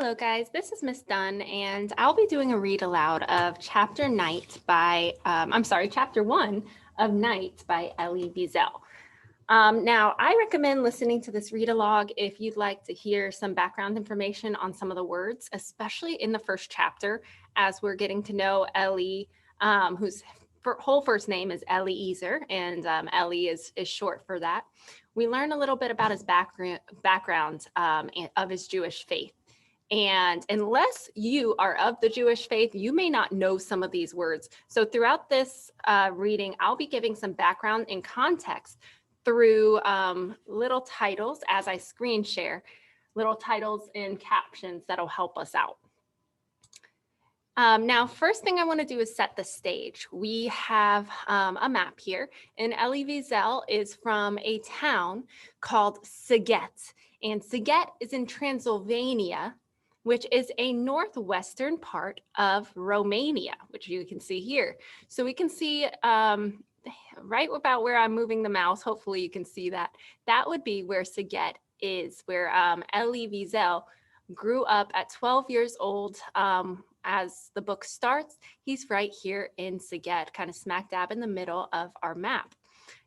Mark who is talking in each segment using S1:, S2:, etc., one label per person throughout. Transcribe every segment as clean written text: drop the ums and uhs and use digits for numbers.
S1: Hello guys, this is Miss Dunn and I'll be doing a read aloud of chapter 1 of Night by Elie Wiesel. Now, I recommend listening to this read-along if you'd like to hear some background information on some of the words, especially in the first chapter, as we're getting to know Elie, whose whole first name is Elie Wiesel, and Elie is short for that. We learn a little bit about his background of his Jewish faith. And unless you are of the Jewish faith, you may not know some of these words. So throughout this reading, I'll be giving some background and context through little titles as I screen share, little titles and captions that'll help us out. Now, first thing I want to do is set the stage. We have a map here, and Elie Wiesel is from a town called Sighet. And Sighet is in Transylvania, which is a northwestern part of Romania, which you can see here. So we can see right about where I'm moving the mouse. Hopefully you can see that. That would be where Sighet is, where Elie Wiesel grew up at 12 years old. As the book starts, he's right here in Sighet, kind of smack dab in the middle of our map.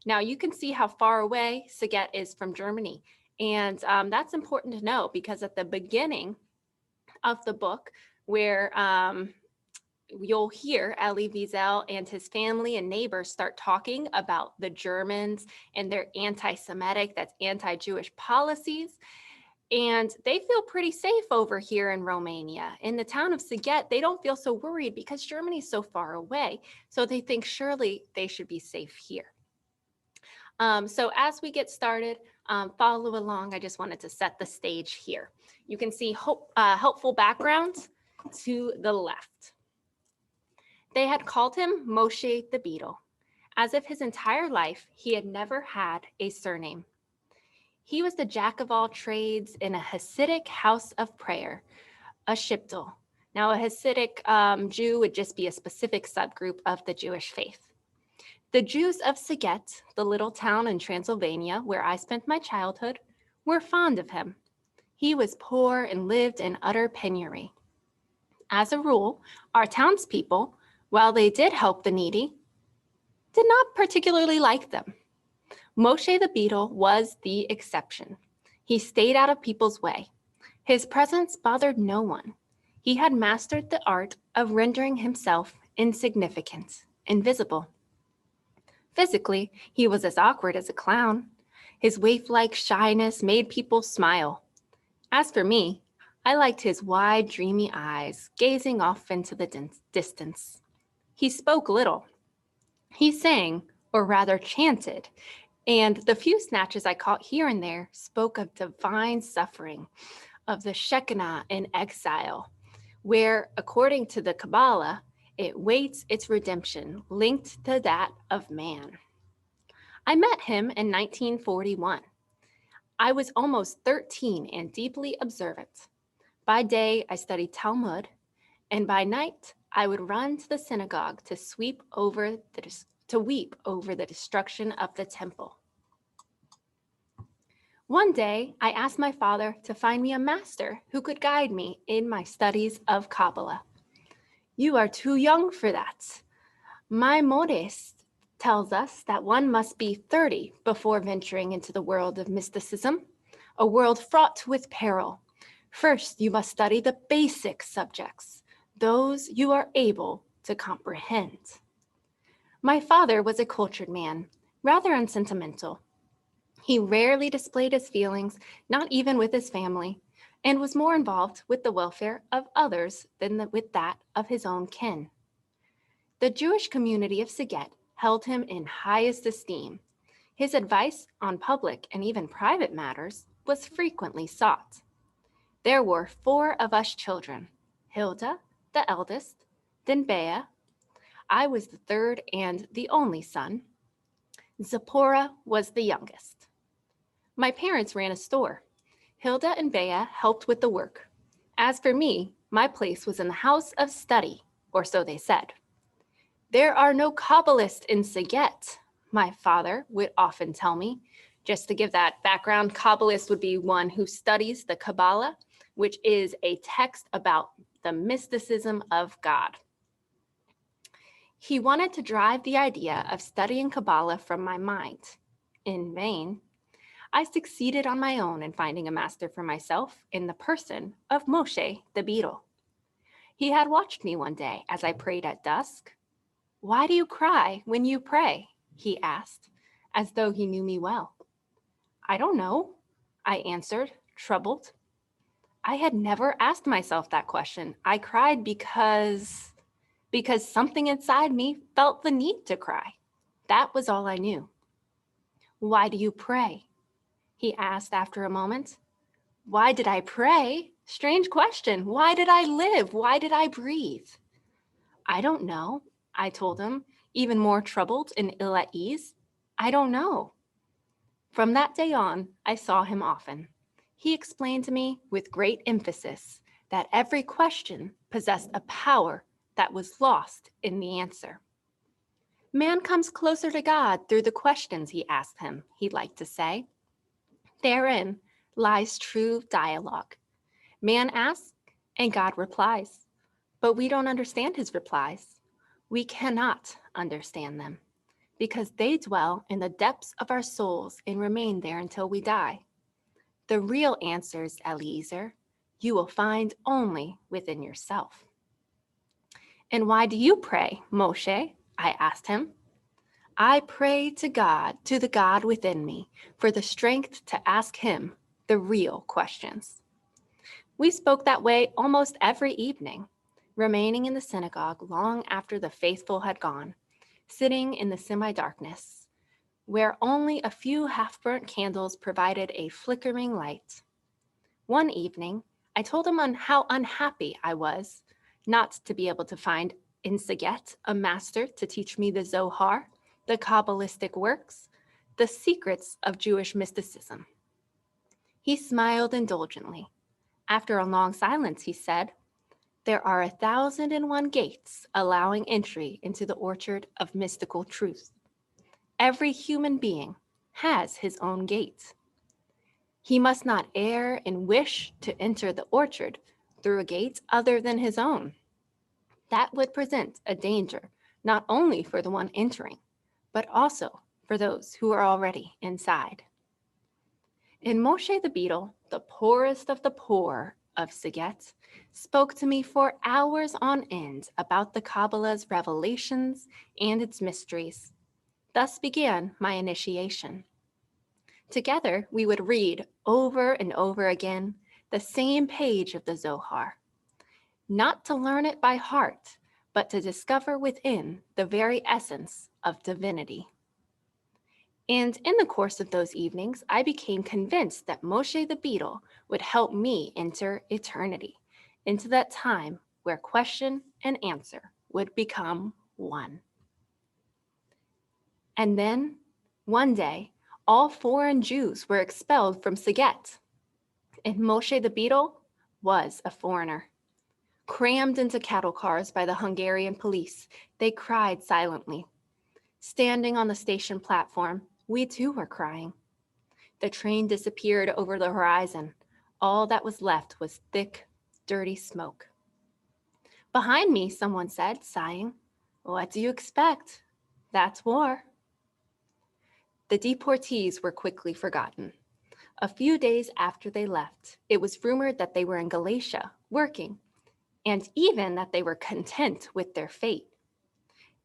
S1: Now you can see how far away Sighet is from Germany. And that's important to know because at the beginning of the book, where you'll hear Elie Wiesel and his family and neighbors start talking about the Germans and their anti-Semitic, that's anti-Jewish policies. And they feel pretty safe over here in Romania. In the town of Sighet, they don't feel so worried because Germany's so far away. So they think surely they should be safe here. So as we get started, follow along. I just wanted to set the stage here. You can see helpful backgrounds to the left. They had called him Moshe the Beadle, as if his entire life he had never had a surname. He was the jack of all trades in a Hasidic house of prayer, a shibtel. Now, a Hasidic Jew would just be a specific subgroup of the Jewish faith. The Jews of Sighet, the little town in Transylvania where I spent my childhood, were fond of him. He was poor and lived in utter penury. As a rule, our townspeople, while they did help the needy, did not particularly like them. Moshe the Beadle was the exception. He stayed out of people's way. His presence bothered no one. He had mastered the art of rendering himself insignificant, invisible. Physically, he was as awkward as a clown. His waif-like shyness made people smile. As for me, I liked his wide, dreamy eyes gazing off into the distance. He spoke little. He sang, or rather chanted, and the few snatches I caught here and there spoke of divine suffering, of the Shekinah in exile, where, according to the Kabbalah, it waits its redemption, linked to that of man. I met him in 1941. I was almost 13 and deeply observant. By day, I studied Talmud, and by night, I would run to the synagogue to weep over the destruction of the temple. One day, I asked my father to find me a master who could guide me in my studies of Kabbalah. "You are too young for that. Maimonides tells us that one must be 30 before venturing into the world of mysticism, a world fraught with peril. First, you must study the basic subjects, those you are able to comprehend." My father was a cultured man, rather unsentimental. He rarely displayed his feelings, not even with his family, and was more involved with the welfare of others than with that of his own kin. The Jewish community of Sighet held him in highest esteem. His advice on public and even private matters was frequently sought. There were 4 of us children, Hilda, the eldest, then Bea. I was the third and the only son. Zipporah was the youngest. My parents ran a store. Hilda and Bea helped with the work. As for me, my place was in the house of study, or so they said. "There are no Kabbalists in Sighet," my father would often tell me. Just to give that background, Kabbalist would be one who studies the Kabbalah, which is a text about the mysticism of God. He wanted to drive the idea of studying Kabbalah from my mind. In vain. I succeeded on my own in finding a master for myself in the person of Moshe the Beadle. He had watched me one day as I prayed at dusk. "Why do you cry when you pray?" he asked, as though he knew me well. "I don't know," I answered, troubled. I had never asked myself that question. I cried because something inside me felt the need to cry. That was all I knew. "Why do you pray?" he asked after a moment. Why did I pray? Strange question. Why did I live? Why did I breathe? "I don't know," I told him, even more troubled and ill at ease. "I don't know." From that day on, I saw him often. He explained to me with great emphasis that every question possessed a power that was lost in the answer. Man comes closer to God through the questions he asked him, he liked to say. Therein lies true dialogue. Man asks and God replies, but we don't understand his replies. We cannot understand them because they dwell in the depths of our souls and remain there until we die. The real answers, Eliezer, you will find only within yourself. "And why do you pray, Moshe?" I asked him. "I pray to God, to the God within me, for the strength to ask him the real questions." We spoke that way almost every evening, remaining in the synagogue long after the faithful had gone, sitting in the semi-darkness, where only a few half-burnt candles provided a flickering light. One evening, I told him how unhappy I was not to be able to find in Sighet a master to teach me the Zohar, the Kabbalistic works, the secrets of Jewish mysticism. He smiled indulgently. After a long silence, he said, "There are 1,001 gates allowing entry into the orchard of mystical truth. Every human being has his own gate. He must not err and wish to enter the orchard through a gate other than his own. That would present a danger not only for the one entering, but also for those who are already inside." And Moshe the Beadle, the poorest of the poor of Sighet, spoke to me for hours on end about the Kabbalah's revelations and its mysteries. Thus began my initiation. Together, we would read over and over again the same page of the Zohar, not to learn it by heart, but to discover within the very essence of divinity. And in the course of those evenings, I became convinced that Moshe the Beadle would help me enter eternity, into that time where question and answer would become one. And then, one day, all foreign Jews were expelled from Sighet, and Moshe the Beadle was a foreigner. Crammed into cattle cars by the Hungarian police, they cried silently. Standing on the station platform, we too were crying. The train disappeared over the horizon. All that was left was thick, dirty smoke. Behind me, someone said, sighing, "What do you expect? That's war." The deportees were quickly forgotten. A few days after they left, it was rumored that they were in Galatia, working, and even that they were content with their fate.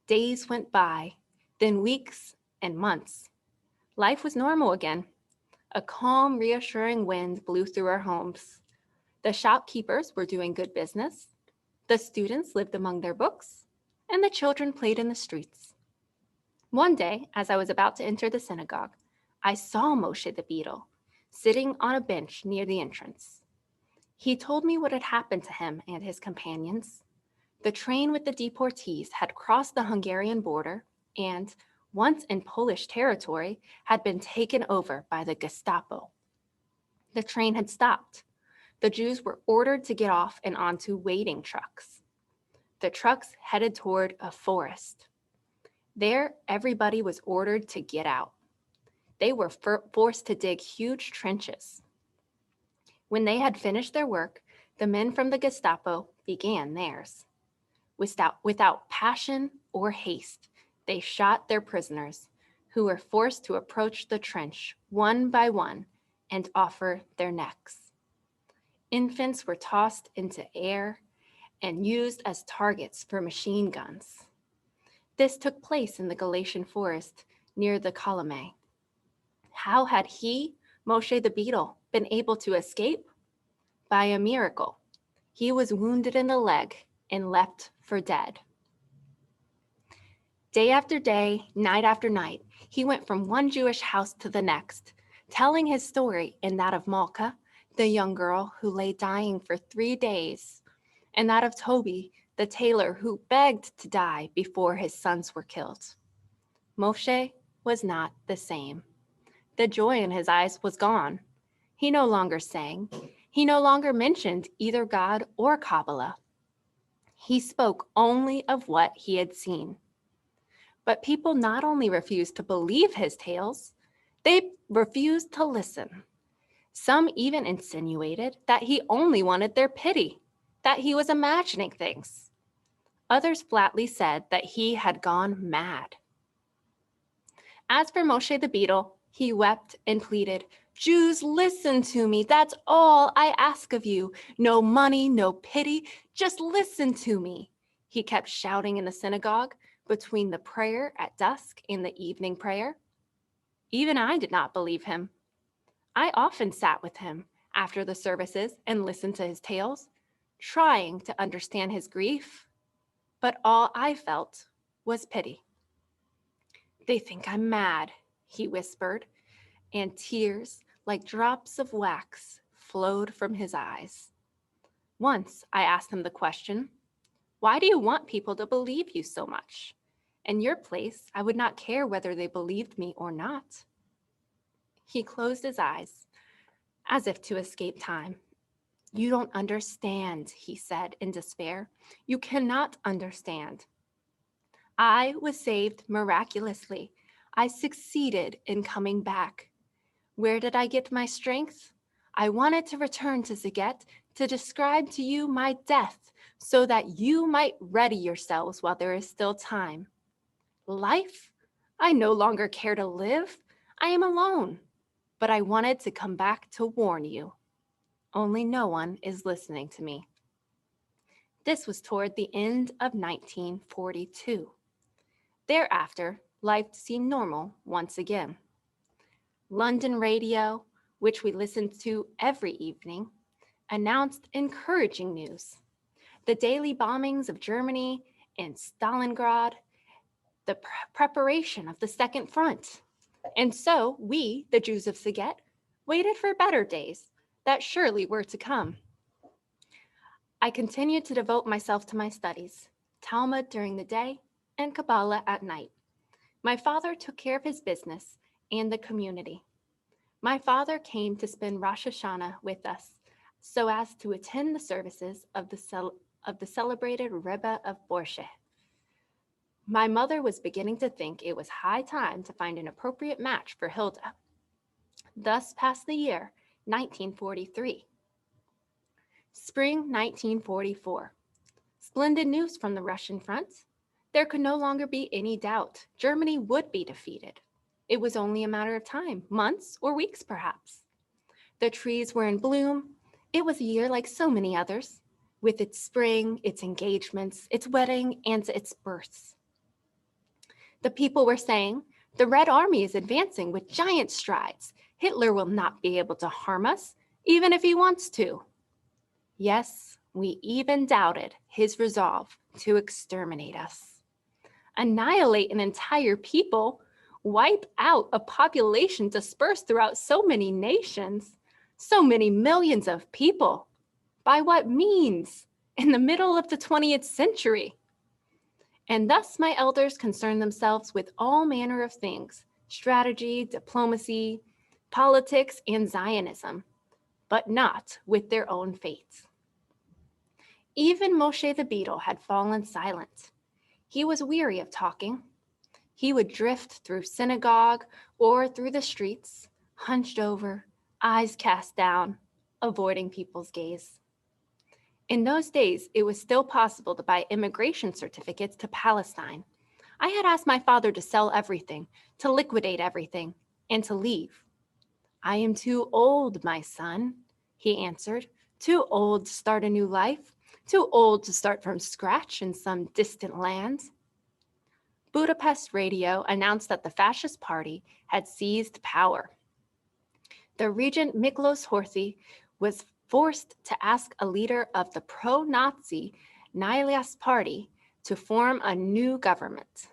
S1: Days went by, then weeks and months. Life was normal again. A calm, reassuring wind blew through our homes. The shopkeepers were doing good business. The students lived among their books, and the children played in the streets. One day, as I was about to enter the synagogue, I saw Moshe the Beadle sitting on a bench near the entrance. He told me what had happened to him and his companions. The train with the deportees had crossed the Hungarian border and, once in Polish territory, had been taken over by the Gestapo. The train had stopped. The Jews were ordered to get off and onto waiting trucks. The trucks headed toward a forest. There, everybody was ordered to get out. They were forced to dig huge trenches. When they had finished their work, The men from the Gestapo began theirs. Without passion or haste, they shot their prisoners, who were forced to approach the trench one by one and offer their necks. Infants were tossed into air and used as targets for machine guns. This took place in the Galatian forest near the Columbae. How had he, Moshe the Beadle, been able to escape? By a miracle. He was wounded in the leg and left for dead. Day after day, night after night, he went from one Jewish house to the next, telling his story and that of Malka, the young girl who lay dying for 3 days, and that of Toby, the tailor who begged to die before his sons were killed. Moshe was not the same. The joy in his eyes was gone. He no longer sang. He no longer mentioned either God or Kabbalah. He spoke only of what he had seen. But people not only refused to believe his tales, they refused to listen. Some even insinuated that he only wanted their pity, that he was imagining things. Others flatly said that he had gone mad. As for Moshe the Beadle, he wept and pleaded, "Jews, listen to me. That's all I ask of you. No money, no pity. Just listen to me." He kept shouting in the synagogue between the prayer at dusk and the evening prayer. Even I did not believe him. I often sat with him after the services and listened to his tales, trying to understand his grief, but all I felt was pity. "They think I'm mad," he whispered, and tears like drops of wax flowed from his eyes. Once I asked him the question, "Why do you want people to believe you so much? In your place, I would not care whether they believed me or not." He closed his eyes, as if to escape time. "You don't understand," he said in despair. "You cannot understand. I was saved miraculously. I succeeded in coming back. Where did I get my strength? I wanted to return to Sighet to describe to you my death so that you might ready yourselves while there is still time. Life? I no longer care to live. I am alone. But I wanted to come back to warn you. Only no one is listening to me." This was toward the end of 1942. Thereafter, life seemed normal once again. London radio, which we listened to every evening, announced encouraging news. The daily bombings of Germany and Stalingrad, the preparation of the Second Front. And so we, the Jews of Sighet, waited for better days that surely were to come. I continued to devote myself to my studies, Talmud during the day and Kabbalah at night. My father took care of his business and the community. My father came to spend Rosh Hashanah with us so as to attend the services of the celebrated Rebbe of Borsche. My mother was beginning to think it was high time to find an appropriate match for Hilda. Thus passed the year 1943. Spring 1944. Splendid news from the Russian front. There could no longer be any doubt. Germany would be defeated. It was only a matter of time, months or weeks perhaps. The trees were in bloom. It was a year like so many others, with its spring, its engagements, its wedding, and its births. The people were saying, "The Red Army is advancing with giant strides. Hitler will not be able to harm us, even if he wants to." Yes, we even doubted his resolve to exterminate us. Annihilate an entire people, wipe out a population dispersed throughout so many nations, so many millions of people. By what means? In the middle of the 20th century. And thus my elders concerned themselves with all manner of things, strategy, diplomacy, politics, and Zionism, but not with their own fates. Even Moshe the Beadle had fallen silent. He was weary of talking. He would drift through synagogue or through the streets, hunched over, eyes cast down, avoiding people's gaze. In those days, it was still possible to buy immigration certificates to Palestine. I had asked my father to sell everything, to liquidate everything, and to leave. I am too old, my son, he answered. Too old to start a new life, too old to start from scratch in some distant land. Budapest radio announced that the fascist party had seized power. The regent Miklos Horthy was forced to ask a leader of the pro-Nazi Nihilist party to form a new government.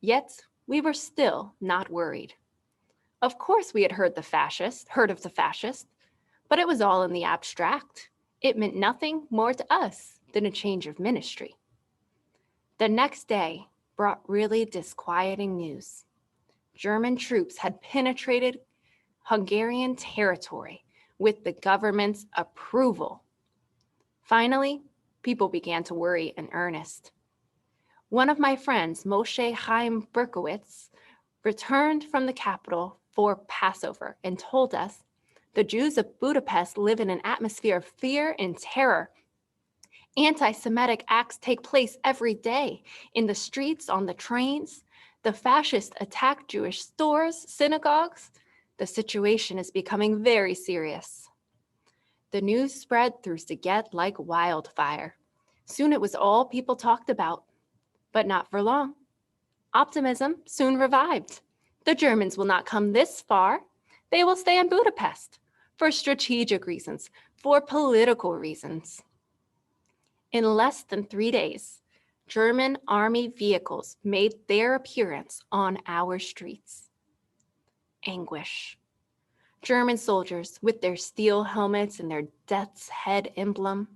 S1: Yet we were still not worried. Of course we had heard of the fascist, but it was all in the abstract. It meant nothing more to us than a change of ministry. The next day brought really disquieting news. German troops had penetrated Hungarian territory with the government's approval. Finally, people began to worry in earnest. One of my friends, Moshe Chaim Berkowitz, returned from the capital for Passover and told us the Jews of Budapest live in an atmosphere of fear and terror. Anti-Semitic acts take place every day in the streets, on the trains. The fascists attack Jewish stores, synagogues. The situation is becoming very serious. The news spread through Sighet like wildfire. Soon it was all people talked about, but not for long. Optimism soon revived. The Germans will not come this far. They will stay in Budapest for strategic reasons, for political reasons. In less than 3 days, German army vehicles made their appearance on our streets. Anguish. German soldiers with their steel helmets and their death's head emblem.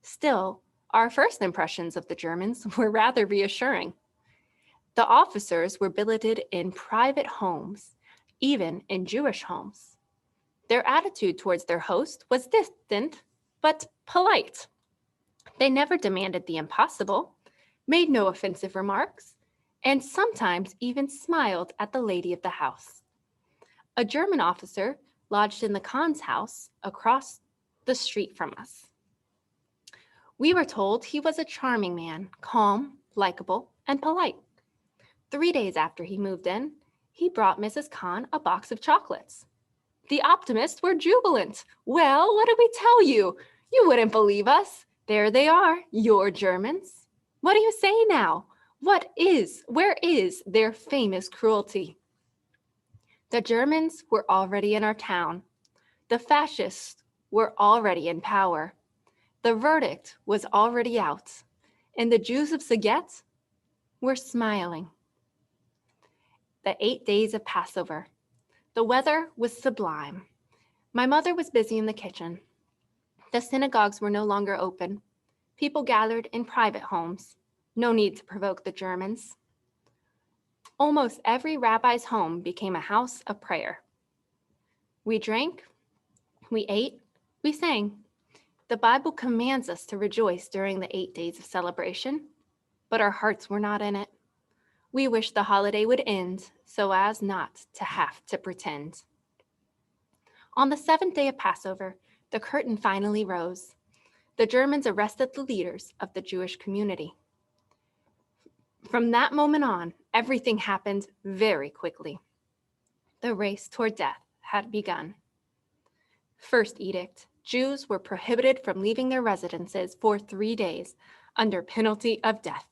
S1: Still, our first impressions of the Germans were rather reassuring. The officers were billeted in private homes, even in Jewish homes. Their attitude towards their host was distant, but polite. They never demanded the impossible, made no offensive remarks, and sometimes even smiled at the lady of the house. A German officer lodged in the Khan's house across the street from us. We were told he was a charming man, calm, likable, and polite. 3 days after he moved in, he brought Mrs. Khan a box of chocolates. The optimists were jubilant. Well, what did we tell you? You wouldn't believe us. There they are, your Germans. What do you say now? Where is their famous cruelty? The Germans were already in our town. The fascists were already in power. The verdict was already out, and the Jews of Sighet were smiling. The 8 days of Passover. The weather was sublime. My mother was busy in the kitchen. The synagogues were no longer open. People gathered in private homes. No need to provoke the Germans. Almost every rabbi's home became a house of prayer. We drank, we ate, we sang. The Bible commands us to rejoice during the 8 days of celebration, but our hearts were not in it. We wished the holiday would end so as not to have to pretend. On the 7th day of Passover, the curtain finally rose. The Germans arrested the leaders of the Jewish community. From that moment on, everything happened very quickly. The race toward death had begun. First edict, Jews were prohibited from leaving their residences for 3 days under penalty of death.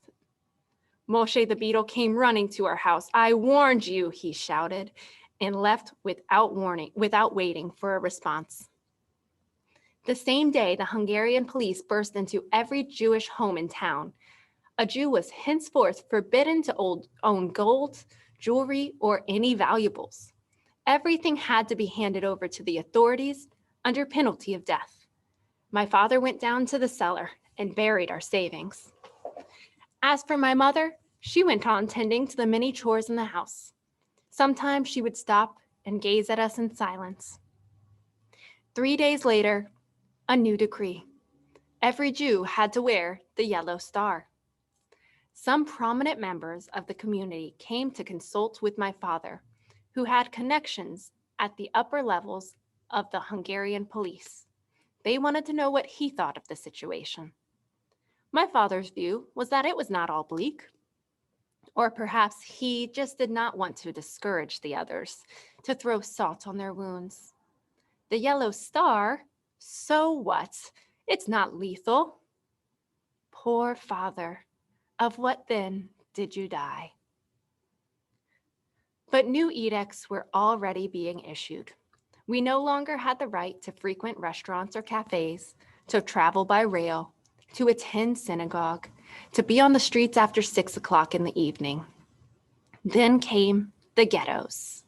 S1: Moshe the Beadle came running to our house. I warned you, he shouted, and left without waiting for a response. The same day, the Hungarian police burst into every Jewish home in town. A Jew was henceforth forbidden to own gold, jewelry, or any valuables. Everything had to be handed over to the authorities under penalty of death. My father went down to the cellar and buried our savings. As for my mother, she went on tending to the many chores in the house. Sometimes she would stop and gaze at us in silence. 3 days later, a new decree. Every Jew had to wear the yellow star. Some prominent members of the community came to consult with my father, who had connections at the upper levels of the Hungarian police. They wanted to know what he thought of the situation. My father's view was that it was not all bleak, or perhaps he just did not want to discourage the others, to throw salt on their wounds. The yellow star? So what? It's not lethal. Poor father, of what then did you die? But new edicts were already being issued. We no longer had the right to frequent restaurants or cafes, to travel by rail, to attend synagogue, to be on the streets after 6 o'clock in the evening. Then came the ghettos.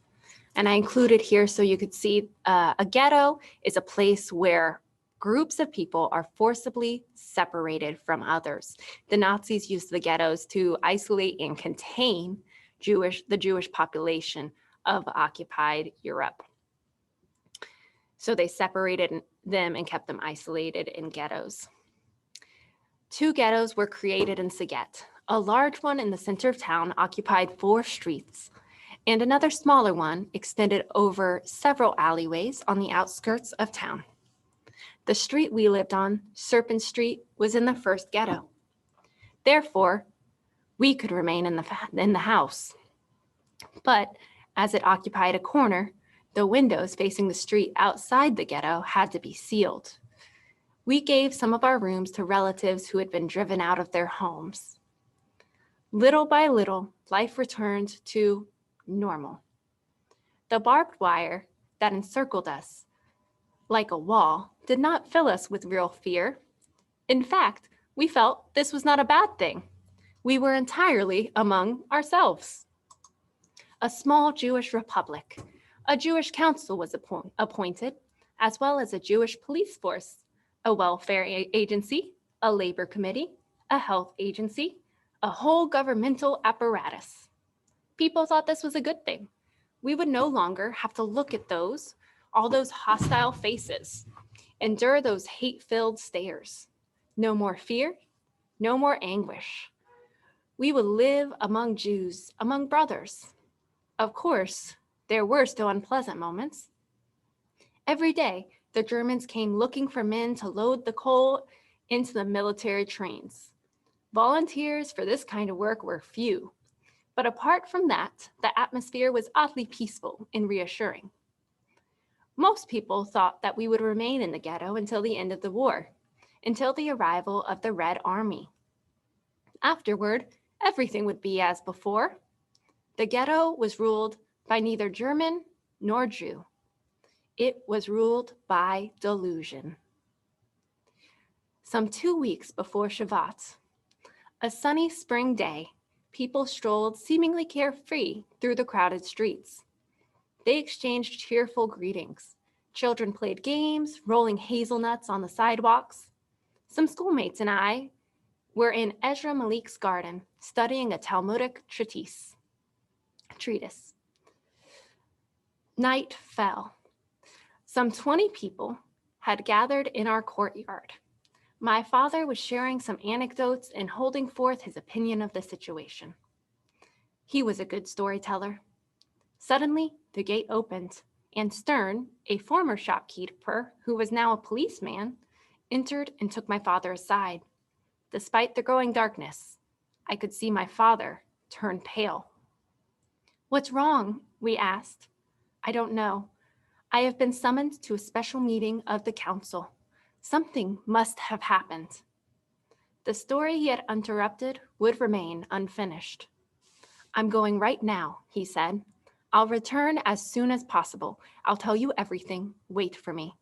S1: And I included here so you could see a ghetto is a place where groups of people are forcibly separated from others. The Nazis used the ghettos to isolate and contain the Jewish population of occupied Europe. So they separated them and kept them isolated in ghettos. 2 ghettos were created in Sighet. A large one in the center of town occupied 4 streets, and another smaller one extended over several alleyways on the outskirts of town. The street we lived on, Serpent Street, was in the first ghetto. Therefore, we could remain in the house. But as it occupied a corner, the windows facing the street outside the ghetto had to be sealed. We gave some of our rooms to relatives who had been driven out of their homes. Little by little, life returned to normal. The barbed wire that encircled us like a wall did not fill us with real fear. In fact, we felt this was not a bad thing. We were entirely among ourselves. A small Jewish republic. A Jewish council was appointed, as well as a Jewish police force, a welfare agency, a labor committee, a health agency, a whole governmental apparatus. People thought this was a good thing. We would no longer have to look at all those hostile faces, endure those hate-filled stares. No more fear, no more anguish. We would live among Jews, among brothers. Of course, there were still unpleasant moments. Every day, the Germans came looking for men to load the coal into the military trains. Volunteers for this kind of work were few. But apart from that, the atmosphere was oddly peaceful and reassuring. Most people thought that we would remain in the ghetto until the end of the war, until the arrival of the Red Army. Afterward, everything would be as before. The ghetto was ruled by neither German nor Jew. It was ruled by delusion. Some 2 weeks before Shavuot, a sunny spring day, people strolled seemingly carefree through the crowded streets. They exchanged cheerful greetings. Children played games, rolling hazelnuts on the sidewalks. Some schoolmates and I were in Ezra Malik's garden, studying a Talmudic treatise. Night fell. Some 20 people had gathered in our courtyard. My father was sharing some anecdotes and holding forth his opinion of the situation. He was a good storyteller. Suddenly, the gate opened, and Stern, a former shopkeeper who was now a policeman, entered and took my father aside. Despite the growing darkness, I could see my father turn pale. "What's wrong?" we asked. "I don't know. I have been summoned to a special meeting of the council. Something must have happened." The story he had interrupted would remain unfinished. "I'm going right now," he said. "I'll return as soon as possible. I'll tell you everything. Wait for me."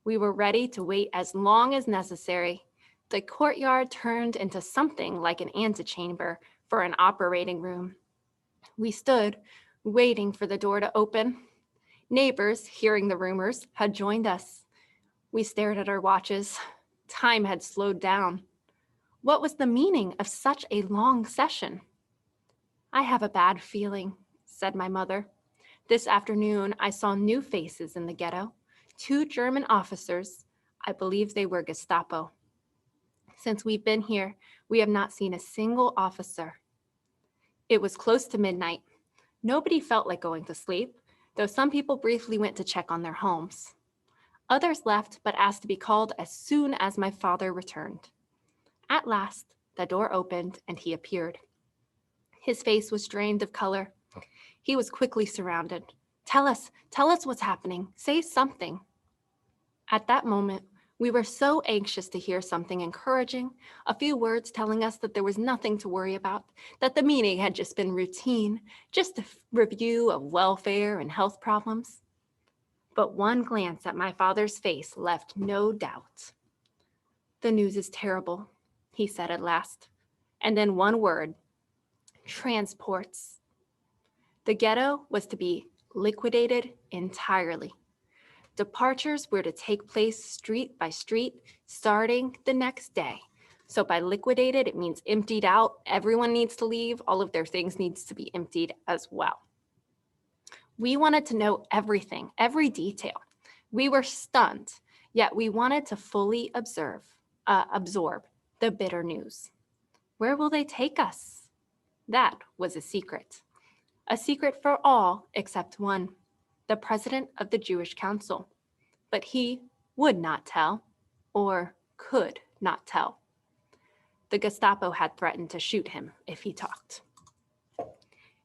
S1: We were ready to wait as long as necessary. The courtyard turned into something like an antechamber for an operating room. We stood, waiting for the door to open. Neighbors, hearing the rumors, had joined us. We stared at our watches. Time had slowed down. What was the meaning of such a long session? "I have a bad feeling," said my mother. "This afternoon, I saw new faces in the ghetto. 2 German officers. I believe they were Gestapo. Since we've been here, we have not seen a single officer." It was close to midnight. Nobody felt like going to sleep, though some people briefly went to check on their homes. Others left but asked to be called as soon as my father returned. At last, the door opened and he appeared. His face was drained of color. He was quickly surrounded. Tell us what's happening. Say something. At that moment, we were so anxious to hear something encouraging, a few words telling us that there was nothing to worry about, that the meeting had just been routine, just a review of welfare and health problems. But one glance at my father's face left no doubt. The news is terrible, he said at last. And then one word, transports. The ghetto was to be liquidated entirely. Departures were to take place street by street, starting the next day. So by liquidated, it means emptied out. Everyone needs to leave. All of their things needs to be emptied as well. We wanted to know everything, every detail. We were stunned, yet we wanted to fully absorb the bitter news. Where will they take us? That was a secret for all except one, the president of the Jewish Council. But he would not tell, or could not tell. The Gestapo had threatened to shoot him if he talked.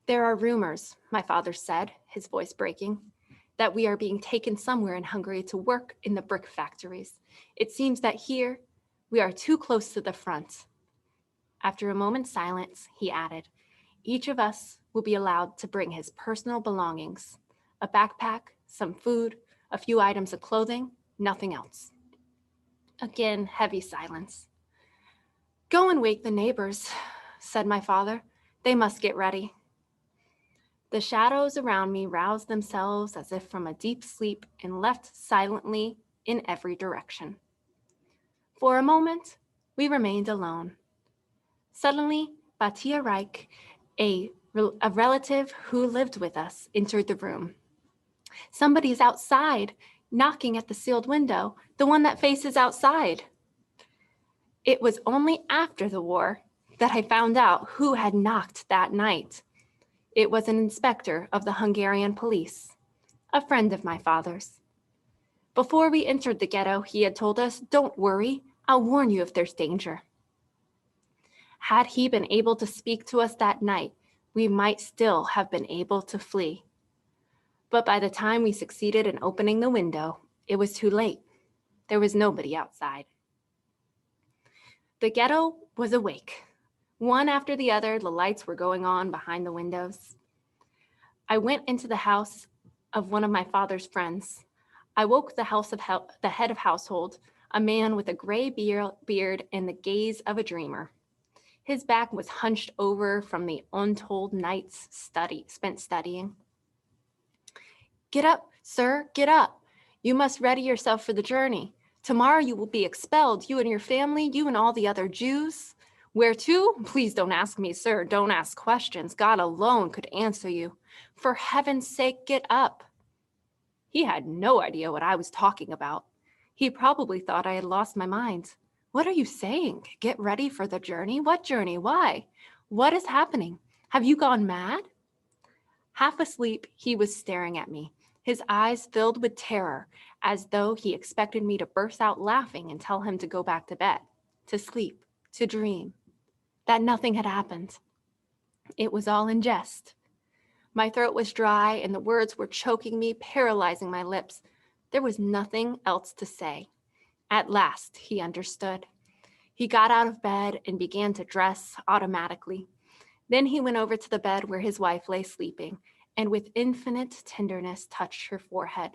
S1: There are rumors, my father said, his voice breaking, that we are being taken somewhere in Hungary to work in the brick factories. It seems that here we are too close to the front. After a moment's silence, he added, each of us will be allowed to bring his personal belongings, a backpack, some food, a few items of clothing, nothing else. Again, heavy silence. Go and wake the neighbors, said my father. They must get ready. The shadows around me roused themselves as if from a deep sleep and left silently in every direction. For a moment, we remained alone. Suddenly, Batia Reich, a relative who lived with us, entered the room. Somebody's outside, knocking at the sealed window, the one that faces outside. It was only after the war that I found out who had knocked that night. It was an inspector of the Hungarian police, a friend of my father's. Before we entered the ghetto, he had told us, don't worry, I'll warn you if there's danger. Had he been able to speak to us that night, we might still have been able to flee. But by the time we succeeded in opening the window, it was too late. There was nobody outside. The ghetto was awake. One after the other, the lights were going on behind the windows. I went into the house of one of my father's friends. I woke the head of household, a man with a gray beard and the gaze of a dreamer. His back was hunched over from the untold nights spent studying. Get up, sir, get up. You must ready yourself for the journey. Tomorrow you will be expelled, you and your family, you and all the other Jews. Where to? Please don't ask me, sir. Don't ask questions. God alone could answer you. For heaven's sake, get up. He had no idea what I was talking about. He probably thought I had lost my mind. What are you saying? Get ready for the journey? What journey? Why? What is happening? Have you gone mad? Half asleep, he was staring at me, his eyes filled with terror, as though he expected me to burst out laughing and tell him to go back to bed, to sleep, to dream, that nothing had happened. It was all in jest. My throat was dry and the words were choking me, paralyzing my lips. There was nothing else to say. At last, he understood. He got out of bed and began to dress automatically. Then he went over to the bed where his wife lay sleeping and with infinite tenderness touched her forehead.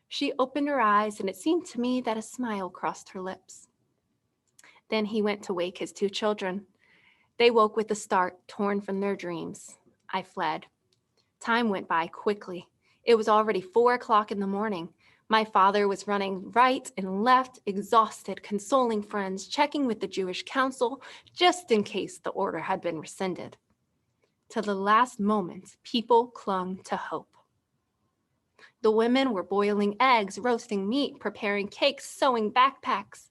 S1: She opened her eyes and it seemed to me that a smile crossed her lips. Then he went to wake his two children. They woke with a start, torn from their dreams. I fled. Time went by quickly. It was already 4 o'clock in the morning. My father was running right and left, exhausted, consoling friends, checking with the Jewish Council, just in case the order had been rescinded. To the last moment, people clung to hope. The women were boiling eggs, roasting meat, preparing cakes, sewing backpacks.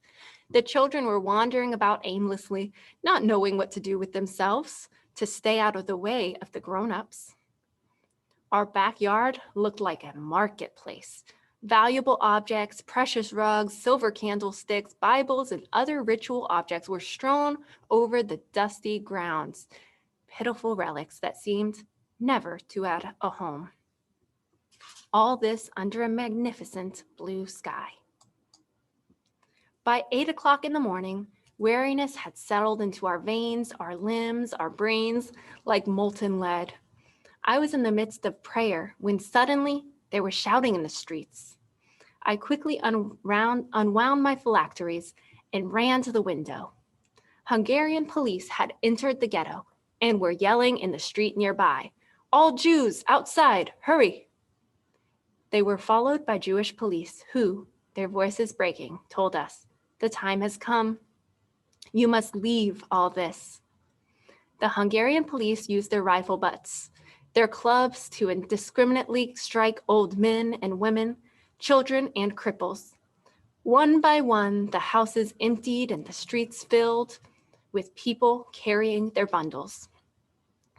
S1: The children were wandering about aimlessly, not knowing what to do with themselves, to stay out of the way of the grown-ups. Our backyard looked like a marketplace. Valuable objects, precious rugs, silver candlesticks, Bibles, and other ritual objects were strewn over the dusty grounds, pitiful relics that seemed never to have a home. All this under a magnificent blue sky. By 8 o'clock in the morning, weariness had settled into our veins, our limbs, our brains like molten lead. I was in the midst of prayer when suddenly there was shouting in the streets. I quickly unwound my phylacteries and ran to the window. Hungarian police had entered the ghetto and were yelling in the street nearby, "All Jews, outside, hurry!" They were followed by Jewish police who, their voices breaking, told us, "The time has come. You must leave all this." The Hungarian police used their rifle butts, their clubs to indiscriminately strike old men and women, children and cripples. One by one, the houses emptied and the streets filled with people carrying their bundles.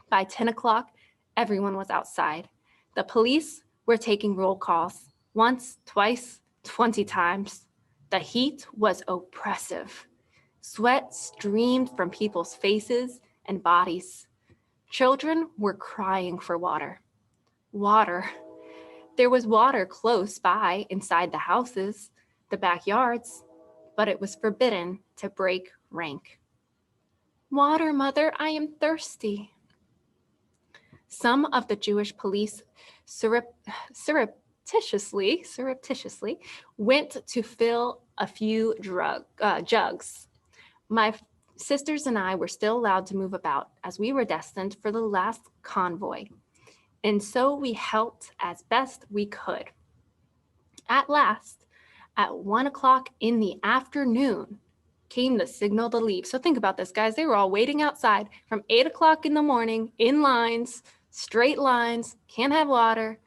S1: By 10 o'clock, everyone was outside. The police were taking roll calls, once, twice, 20 times. The heat was oppressive. Sweat streamed from people's faces and bodies. Children were crying for water. Water. There was water close by inside the houses, the backyards, but it was forbidden to break rank. "Water, mother, I am thirsty." Some of the Jewish police surreptitiously went to fill a few jugs. My sisters and I were still allowed to move about as we were destined for the last convoy. And so we helped as best we could. At last, at 1 o'clock in the afternoon, came the signal to leave. So think about this, guys. They were all waiting outside from 8 o'clock in the morning in lines, straight lines, can't have water,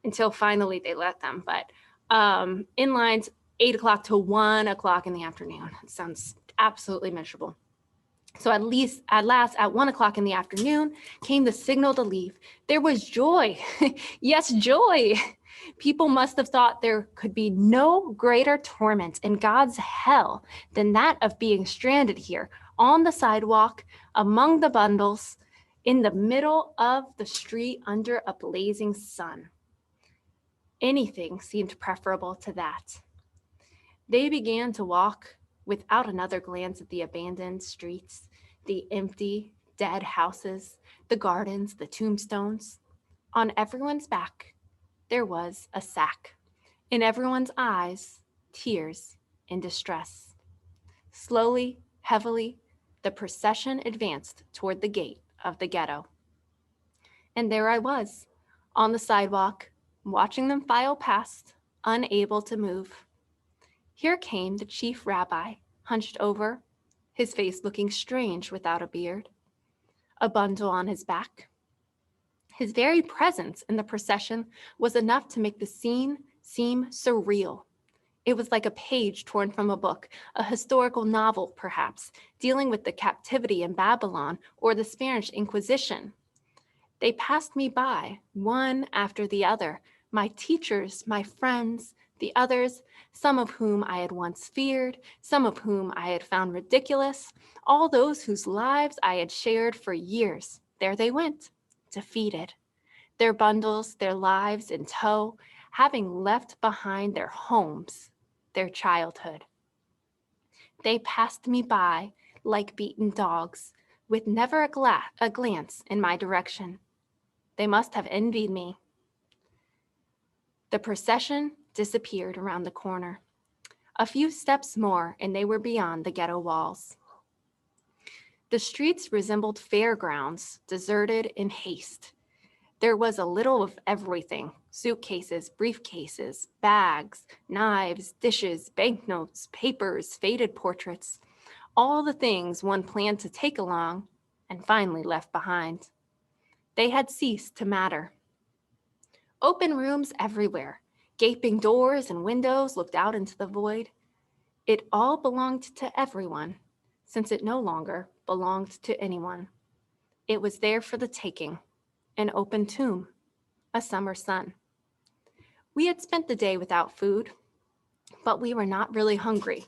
S1: until finally they let them. But in lines, 8 o'clock to 1 o'clock in the afternoon. It sounds absolutely miserable. So at last, at 1 o'clock in the afternoon, came the signal to leave. There was joy. Yes, joy. People must have thought there could be no greater torment in God's hell than that of being stranded here on the sidewalk, among the bundles, in the middle of the street under a blazing sun. Anything seemed preferable to that. They began to walk without another glance at the abandoned streets, the empty, dead houses, the gardens, the tombstones. On everyone's back, there was a sack. In everyone's eyes, tears and distress. Slowly, heavily, the procession advanced toward the gate of the ghetto. And there I was, on the sidewalk, watching them file past, unable to move. Here came the chief rabbi, hunched over, his face looking strange without a beard, a bundle on his back. His very presence in the procession was enough to make the scene seem surreal. It was like a page torn from a book, a historical novel, perhaps, dealing with the captivity in Babylon or the Spanish Inquisition. They passed me by, one after the other, my teachers, my friends, the others, some of whom I had once feared, some of whom I had found ridiculous, all those whose lives I had shared for years. There they went, defeated, their bundles, their lives in tow, having left behind their homes, their childhood. They passed me by like beaten dogs, with never a glance in my direction. They must have envied me. The procession disappeared around the corner. A few steps more, and they were beyond the ghetto walls. The streets resembled fairgrounds, deserted in haste. There was a little of everything: suitcases, briefcases, bags, knives, dishes, banknotes, papers, faded portraits, all the things one planned to take along and finally left behind. They had ceased to matter. Open rooms everywhere, gaping doors and windows looked out into the void. It all belonged to everyone, since it no longer belonged to anyone. It was there for the taking, an open tomb, a summer sun. We had spent the day without food, but we were not really hungry.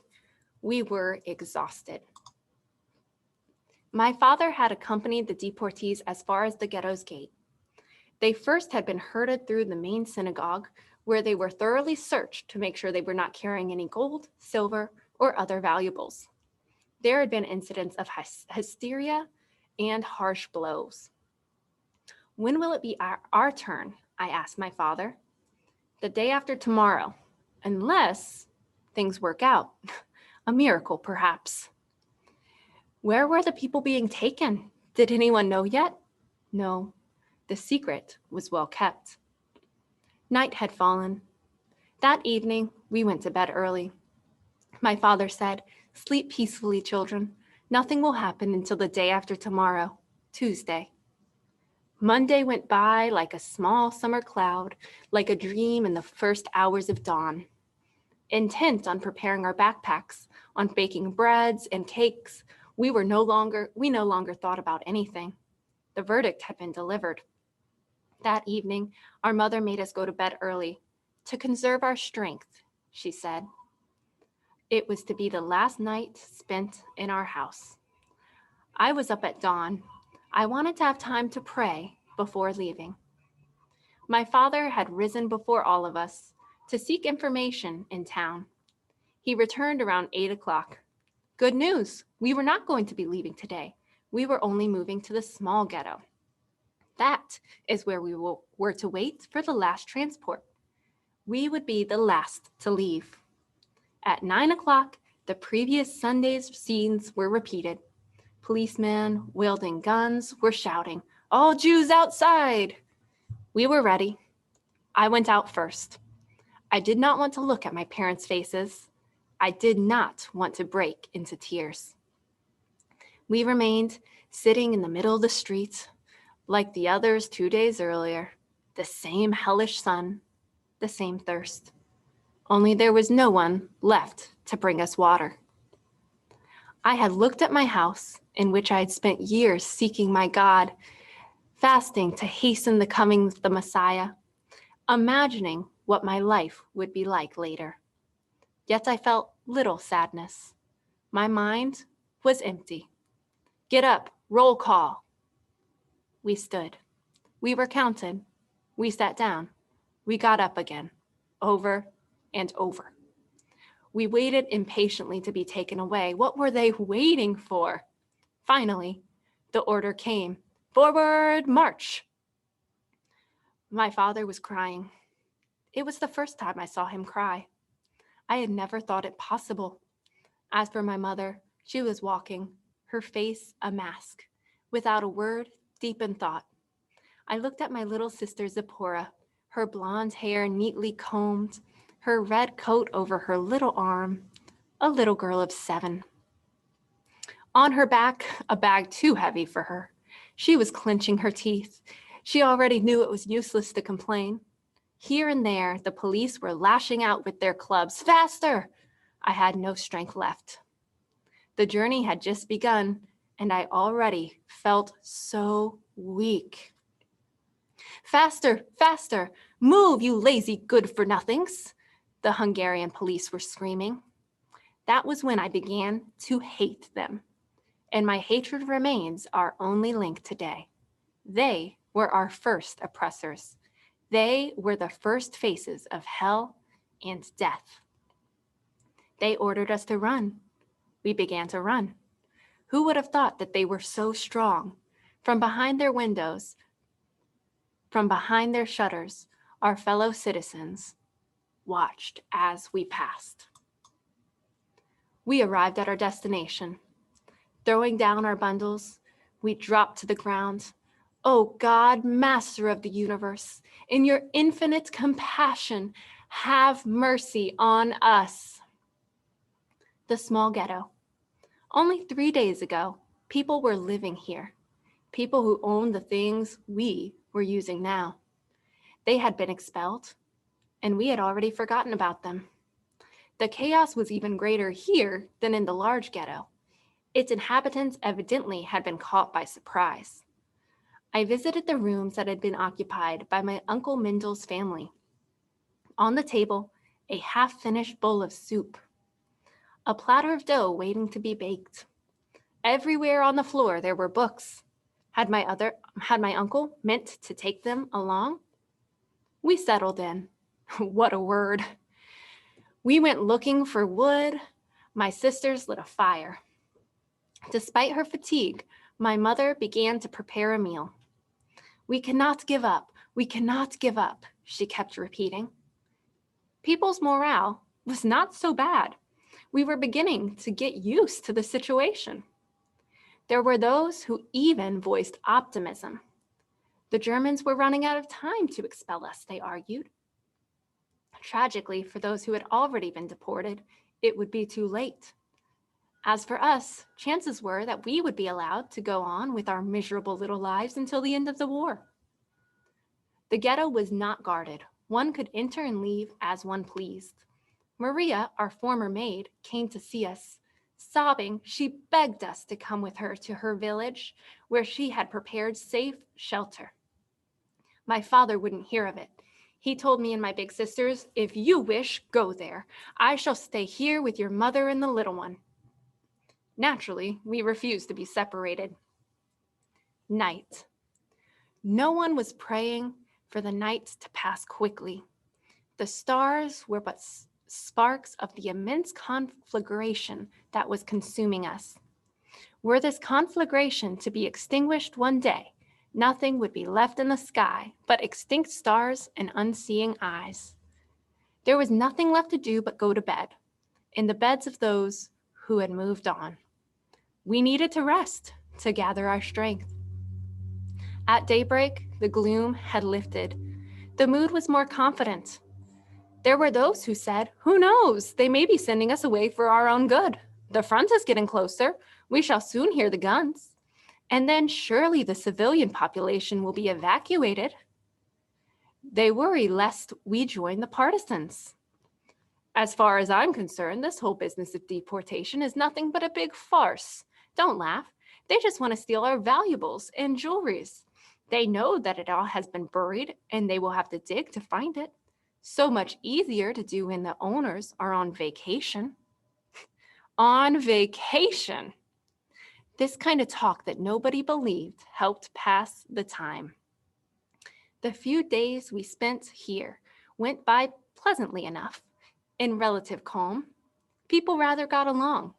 S1: We were exhausted. My father had accompanied the deportees as far as the ghetto's gate. They first had been herded through the main synagogue, where they were thoroughly searched to make sure they were not carrying any gold, silver, or other valuables. There had been incidents of hysteria and harsh blows. When will it be our turn? I asked my father. The day after tomorrow, unless things work out. A miracle, perhaps. Where were the people being taken? Did anyone know yet? No, the secret was well kept. Night had fallen. That evening, we went to bed early. My father said, "Sleep peacefully, children. Nothing will happen until the day after tomorrow, Tuesday." Monday went by like a small summer cloud, like a dream in the first hours of dawn. Intent on preparing our backpacks, on baking breads and cakes, we no longer thought about anything. The verdict had been delivered. That evening, our mother made us go to bed early. To conserve our strength, she said. It was to be the last night spent in our house. I was up at dawn. I wanted to have time to pray before leaving. My father had risen before all of us to seek information in town. He returned around 8 o'clock. Good news, we were not going to be leaving today. We were only moving to the small ghetto. That is where we were to wait for the last transport. We would be the last to leave. At 9 o'clock, the previous Sunday's scenes were repeated. Policemen wielding guns were shouting, "All Jews outside!" We were ready. I went out first. I did not want to look at my parents' faces. I did not want to break into tears. We remained sitting in the middle of the street, like the others 2 days earlier, the same hellish sun, the same thirst. Only there was no one left to bring us water. I had looked at my house, in which I had spent years seeking my God, fasting to hasten the coming of the Messiah, imagining what my life would be like later. Yet I felt little sadness. My mind was empty. Get up, roll call. We stood. We were counted. We sat down. We got up again, over and over. We waited impatiently to be taken away. What were they waiting for? Finally, the order came. Forward, march. My father was crying. It was the first time I saw him cry. I had never thought it possible. As for my mother, she was walking, her face a mask, without a word, deep in thought. I looked at my little sister Zipporah, her blonde hair neatly combed, her red coat over her little arm, a little girl of 7. On her back, a bag too heavy for her. She was clenching her teeth. She already knew it was useless to complain. Here and there, the police were lashing out with their clubs. Faster! I had no strength left. The journey had just begun, and I already felt so weak. Faster, faster! Move, you lazy good-for-nothings! The Hungarian police were screaming. That was when I began to hate them. And my hatred remains our only link today. They were our first oppressors. They were the first faces of hell and death. They ordered us to run. We began to run. Who would have thought that they were so strong? From behind their windows, from behind their shutters, our fellow citizens watched as we passed. We arrived at our destination. Throwing down our bundles, we dropped to the ground. Oh God, Master of the universe, in your infinite compassion, have mercy on us. The small ghetto. Only 3 days ago, people were living here. People who owned the things we were using now. They had been expelled, and we had already forgotten about them. The chaos was even greater here than in the large ghetto. Its inhabitants evidently had been caught by surprise. I visited the rooms that had been occupied by my Uncle Mendel's family. On the table, a half-finished bowl of soup, a platter of dough waiting to be baked. Everywhere on the floor there were books. Had my uncle meant to take them along? We settled in. What a word. We went looking for wood. My sisters lit a fire. Despite her fatigue, my mother began to prepare a meal. We cannot give up. We cannot give up, she kept repeating. People's morale was not so bad. We were beginning to get used to the situation. There were those who even voiced optimism. The Germans were running out of time to expel us, they argued. Tragically, for those who had already been deported, it would be too late. As for us, chances were that we would be allowed to go on with our miserable little lives until the end of the war. The ghetto was not guarded. One could enter and leave as one pleased. Maria, our former maid, came to see us. Sobbing, she begged us to come with her to her village, where she had prepared safe shelter. My father wouldn't hear of it. He told me and my big sisters, if you wish, go there. I shall stay here with your mother and the little one. Naturally, we refused to be separated. Night. No one was praying for the night to pass quickly. The stars were but sparks of the immense conflagration that was consuming us. Were this conflagration to be extinguished one day, nothing would be left in the sky but extinct stars and unseeing eyes. There was nothing left to do but go to bed, in the beds of those who had moved on. We needed to rest, to gather our strength. At daybreak, the gloom had lifted. The mood was more confident. There were those who said, who knows, they may be sending us away for our own good. The front is getting closer. We shall soon hear the guns. And then surely the civilian population will be evacuated. They worry lest we join the partisans. As far as I'm concerned, this whole business of deportation is nothing but a big farce. Don't laugh. They just want to steal our valuables and jewelries. They know that it all has been buried and they will have to dig to find it. So much easier to do when the owners are on vacation. On vacation. This kind of talk that nobody believed helped pass the time. The few days we spent here went by pleasantly enough. In relative calm, people rather got along.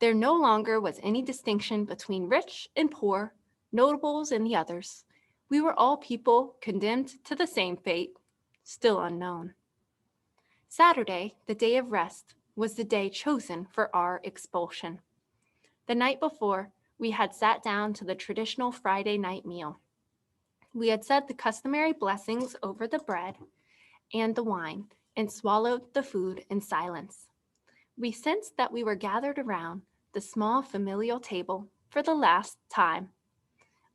S1: There no longer was any distinction between rich and poor, notables and the others. We were all people condemned to the same fate, still unknown. Saturday, the day of rest, was the day chosen for our expulsion. The night before, we had sat down to the traditional Friday night meal. We had said the customary blessings over the bread and the wine and swallowed the food in silence. We sensed that we were gathered around the small familial table for the last time.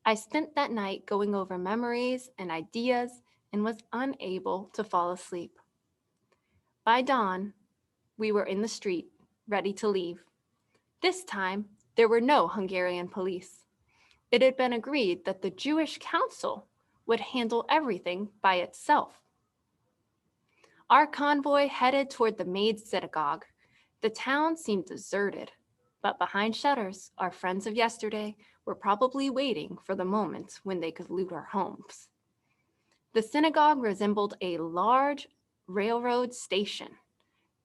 S1: I spent that night going over memories and ideas and was unable to fall asleep. By dawn, we were in the street, ready to leave. This time, there were no Hungarian police. It had been agreed that the Jewish Council would handle everything by itself. Our convoy headed toward the Maid Synagogue. The town seemed deserted, but behind shutters, our friends of yesterday were probably waiting for the moment when they could loot our homes. The synagogue resembled a large railroad station,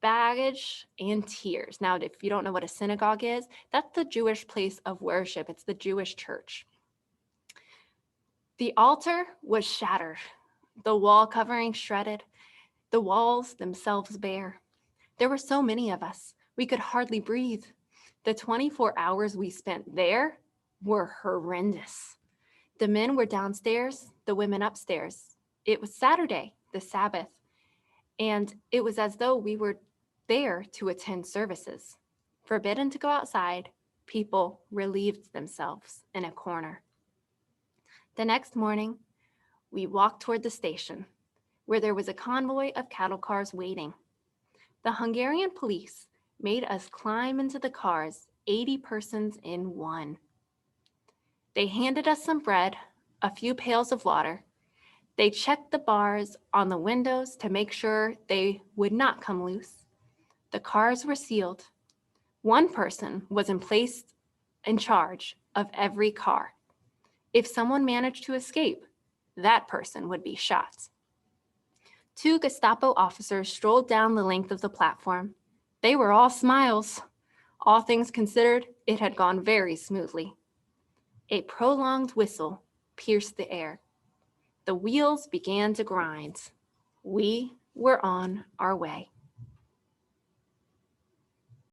S1: baggage and tears. Now, if you don't know what a synagogue is, that's the Jewish place of worship. It's the Jewish church. The altar was shattered, the wall covering shredded, the walls themselves bare. There were so many of us, we could hardly breathe. The 24 hours we spent there were horrendous. The men were downstairs, the women upstairs. It was Saturday, the Sabbath, and it was as though we were there to attend services. Forbidden to go outside, people relieved themselves in a corner. The next morning, we walked toward the station, where there was a convoy of cattle cars waiting. The Hungarian police made us climb into the cars, 80 persons in one. They handed us some bread, a few pails of water. They checked the bars on the windows to make sure they would not come loose. The cars were sealed. One person was placed in charge of every car. If someone managed to escape, that person would be shot. 2 Gestapo officers strolled down the length of the platform. They were all smiles. All things considered, it had gone very smoothly. A prolonged whistle pierced the air. The wheels began to grind. We were on our way.